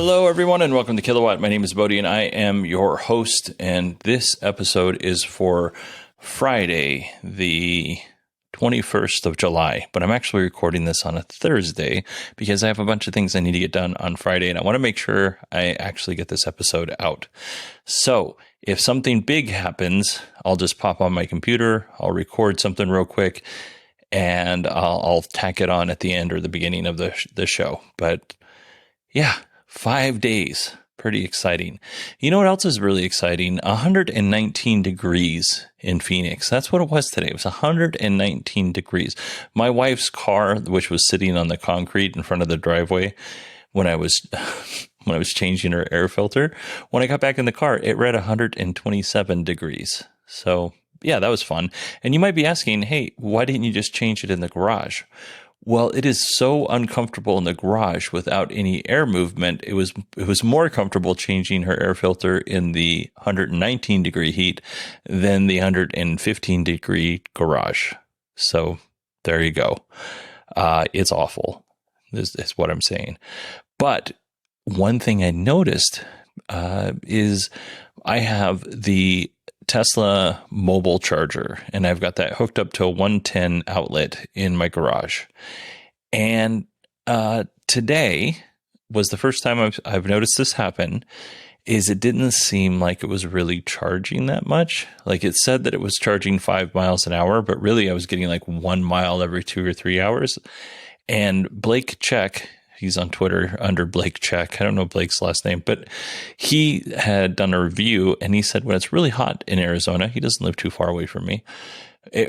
Hello, everyone, and welcome to Kilowatt. My name is Bodhi, and I am your host. And this episode is for Friday, the 21st of July. But I'm actually recording this on a Thursday because I have a bunch of things I need to get done on Friday, and I want to make sure I actually get this episode out. So if something big happens, I'll just pop on my computer, I'll record something real quick, and I'll tack it on at the end or the beginning of the show. But yeah, 5 days. Pretty exciting. You know what else is really exciting? 119 degrees in Phoenix. That's what it was today. It was 119 degrees. My wife's car, which was sitting on the concrete in front of the driveway when I was changing her air filter, when I got back in the car, it read 127 degrees. So yeah, that was fun. And you might be asking, hey, why didn't you just change it in the garage? Well, it is so uncomfortable in the garage without any air movement. It was more comfortable changing her air filter in the 119 degree heat than the 115 degree garage. So there you go. It's awful. This is what I'm saying. But one thing I noticed is I have the Tesla mobile charger, and I've got that hooked up to a 110 outlet in my garage. And today was the first time I've noticed this happen. Is it didn't seem like it was really charging that much. Like it said that it was charging 5 miles an hour, but really I was getting like 1 mile every 2 or 3 hours. And Blake Check, he's on Twitter under Blake Check. I don't know Blake's last name, but he had done a review and he said when it's really hot in Arizona, he doesn't live too far away from me.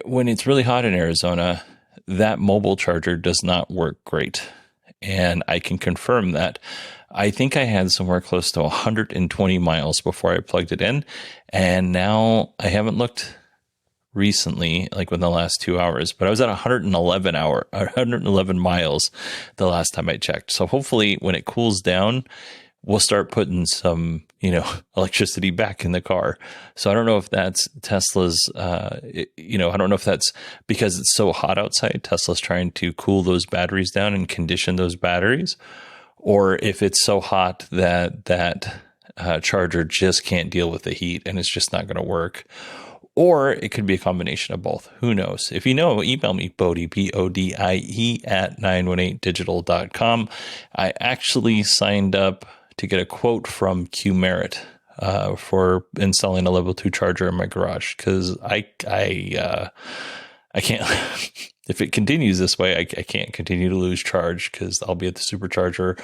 When it's really hot in Arizona, that mobile charger does not work great. And I can confirm that. I think I had somewhere close to 120 miles before I plugged it in. And now I haven't looked recently, like within the last 2 hours, but I was at 111 miles the last time I checked. So hopefully when it cools down, we'll start putting some, electricity back in the car. So I don't know if that's Tesla's, I don't know if that's because it's so hot outside, Tesla's trying to cool those batteries down and condition those batteries, or if it's so hot that charger just can't deal with the heat and it's just not going to work. Or it could be a combination of both. Who knows? If you know, email me, Bodie, BODIE at 918digital.com. I actually signed up to get a quote from Qmerit for installing a level 2 charger in my garage because I can't. If it continues this way, I can't continue to lose charge because I'll be at the supercharger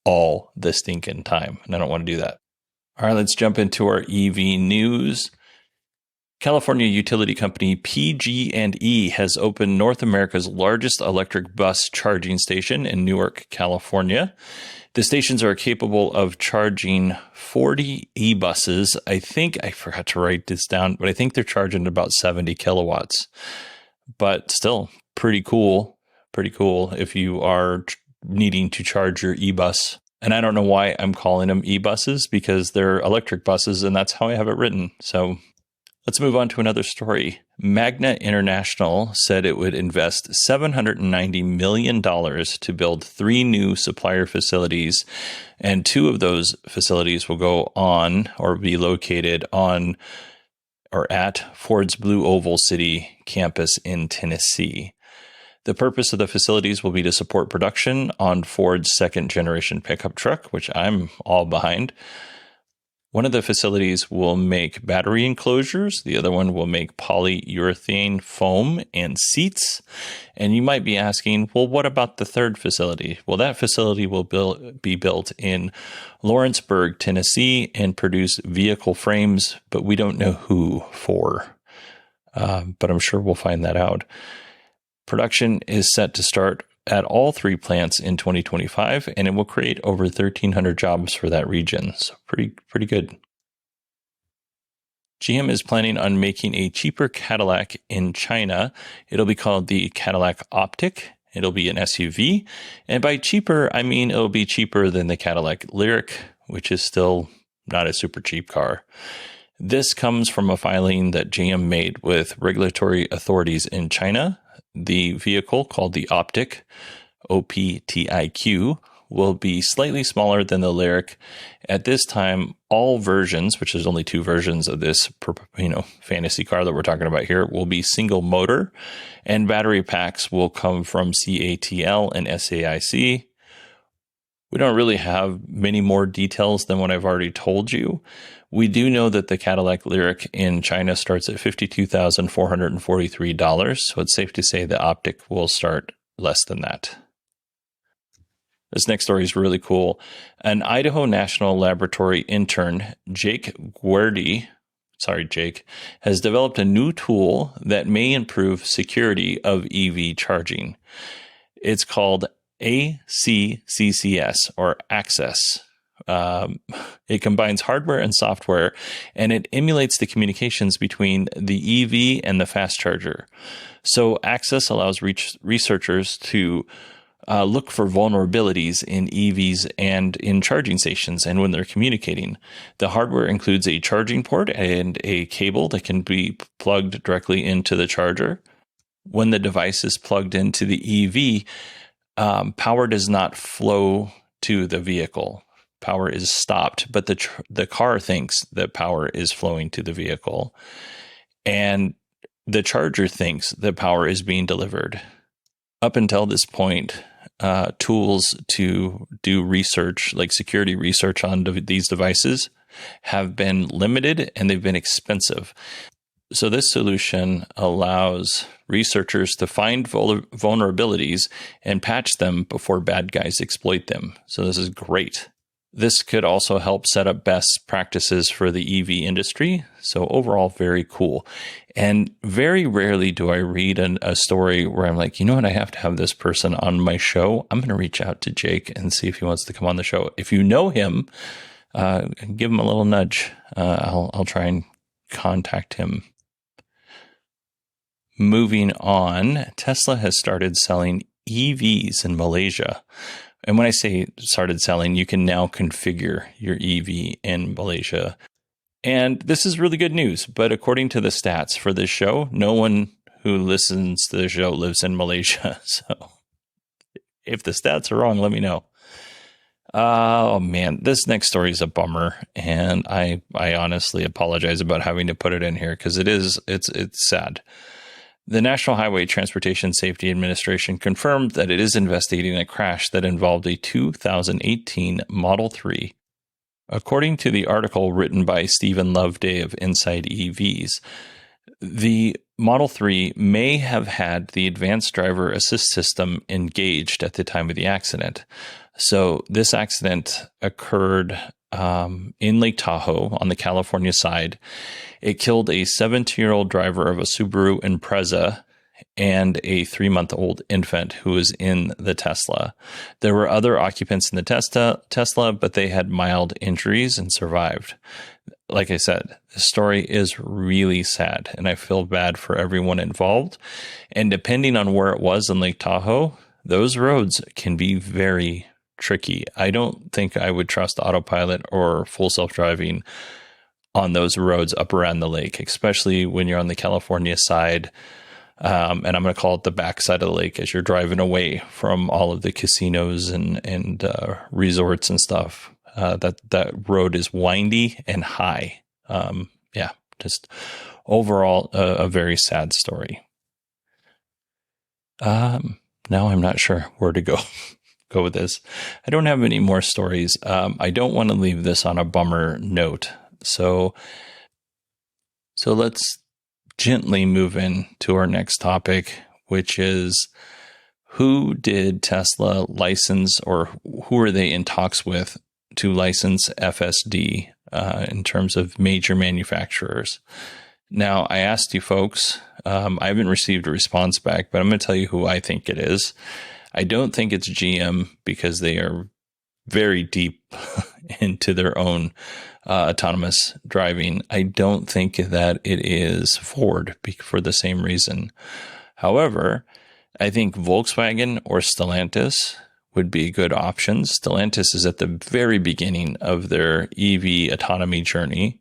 all the stinking time, and I don't want to do that. All right, let's jump into our EV news. California utility company PG&E has opened North America's largest electric bus charging station in Newark, California. The stations are capable of charging 40 e-buses. I think I forgot to write this down, but I think they're charging about 70 kilowatts. But still, pretty cool. Pretty cool if you are needing to charge your e-bus. And I don't know why I'm calling them e-buses because they're electric buses, and that's how I have it written. So let's move on to another story. Magna International said it would invest $790 million to build 3 new supplier facilities, and 2 of those facilities will go on or be located on or at Ford's Blue Oval City campus in Tennessee. The purpose of the facilities will be to support production on Ford's second-generation pickup truck, which I'm all behind. One of the facilities will make battery enclosures. The other one will make polyurethane foam and seats. And you might be asking, well, what about the third facility? Well, that facility will be built in Lawrenceburg, Tennessee, and produce vehicle frames, but we don't know who for. But I'm sure we'll find that out. Production is set to start at all 3 plants in 2025, and it will create over 1,300 jobs for that region. So pretty good. GM is planning on making a cheaper Cadillac in China. It'll be called the Cadillac Optic. It'll be an SUV. And by cheaper, I mean it'll be cheaper than the Cadillac Lyriq, which is still not a super cheap car. This comes from a filing that GM made with regulatory authorities in China. The vehicle, called the Optic, OPTIQ, will be slightly smaller than the Lyriq. At this time, all versions, which there's only 2 versions of this, fantasy car that we're talking about here, will be single motor, and battery packs will come from CATL and SAIC. We don't really have many more details than what I've already told you. We do know that the Cadillac Lyriq in China starts at $52,443, so it's safe to say the Optic will start less than that. This next story is really cool. An Idaho National Laboratory intern, Jake Guerdy, has developed a new tool that may improve security of EV charging. It's called AcCCS, or AcCCS. It combines hardware and software, and it emulates the communications between the EV and the fast charger. So AcCCS allows researchers to look for vulnerabilities in EVs and in charging stations and when they're communicating. The hardware includes a charging port and a cable that can be plugged directly into the charger. When the device is plugged into the EV, power does not flow to the vehicle. Power is stopped, but the car thinks that power is flowing to the vehicle, and the charger thinks that power is being delivered. Up until this point, tools to do research, like security research on these devices, have been limited and they've been expensive. So this solution allows researchers to find vulnerabilities and patch them before bad guys exploit them. So this is great. This could also help set up best practices for the EV industry. So overall, very cool. And very rarely do I read a story where I'm like, you know what, I have to have this person on my show. I'm going to reach out to Jake and see if he wants to come on the show. If you know him, give him a little nudge. I'll try and contact him. Moving on, Tesla has started selling EVs in Malaysia. And when I say started selling, you can now configure your EV in Malaysia. And this is really good news. But according to the stats for this show, no one who listens to the show lives in Malaysia. So if the stats are wrong, let me know. Oh, man, this next story is a bummer. And I honestly apologize about having to put it in here because it's sad. The National Highway Transportation Safety Administration confirmed that it is investigating a crash that involved a 2018 Model 3. According to the article written by Stephen Loveday of Inside EVs, the Model 3 may have had the advanced driver assist system engaged at the time of the accident. So this accident occurred in Lake Tahoe on the California side. It killed a 17-year-old driver of a Subaru Impreza and a 3-month-old infant who was in the Tesla. There were other occupants in the Tesla, but they had mild injuries and survived. Like I said, the story is really sad, and I feel bad for everyone involved. And depending on where it was in Lake Tahoe, those roads can be very tricky. I don't think I would trust autopilot or full self-driving on those roads up around the lake, especially when you're on the California side. And I'm going to call it the backside of the lake as you're driving away from all of the casinos and resorts and stuff. That road is windy and high. Just overall a very sad story. Now I'm not sure where to go with this. I don't have any more stories. I don't want to leave this on a bummer note. So let's gently move in to our next topic, which is who did Tesla license, or who are they in talks with to license FSD in terms of major manufacturers? Now, I asked you folks, I haven't received a response back, but I'm going to tell you who I think it is. I don't think it's GM because they are very deep into their own autonomous driving. I don't think that it is Ford for the same reason. However, I think Volkswagen or Stellantis would be good options. Stellantis is at the very beginning of their EV autonomy journey.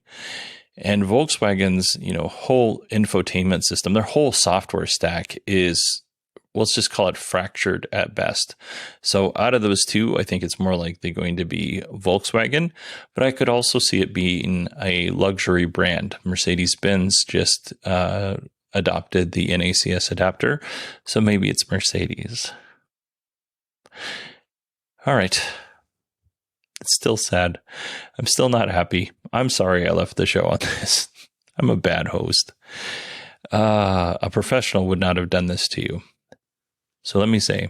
And Volkswagen's, whole infotainment system, their whole software stack is let's just call it fractured at best. So out of those two, I think it's more likely going to be Volkswagen, but I could also see it being a luxury brand. Mercedes-Benz just adopted the NACS adapter, so maybe it's Mercedes. All right. It's still sad. I'm still not happy. I'm sorry I left the show on this. I'm a bad host. A professional would not have done this to you. So let me say,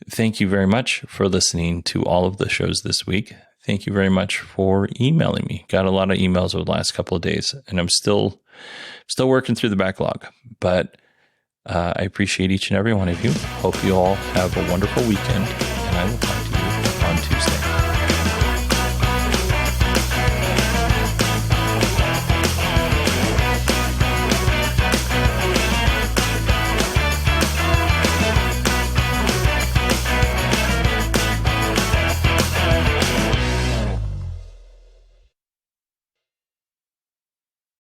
thank you very much for listening to all of the shows this week. Thank you very much for emailing me. Got a lot of emails over the last couple of days, and I'm still working through the backlog. But I appreciate each and every one of you. Hope you all have a wonderful weekend, and I will talk to you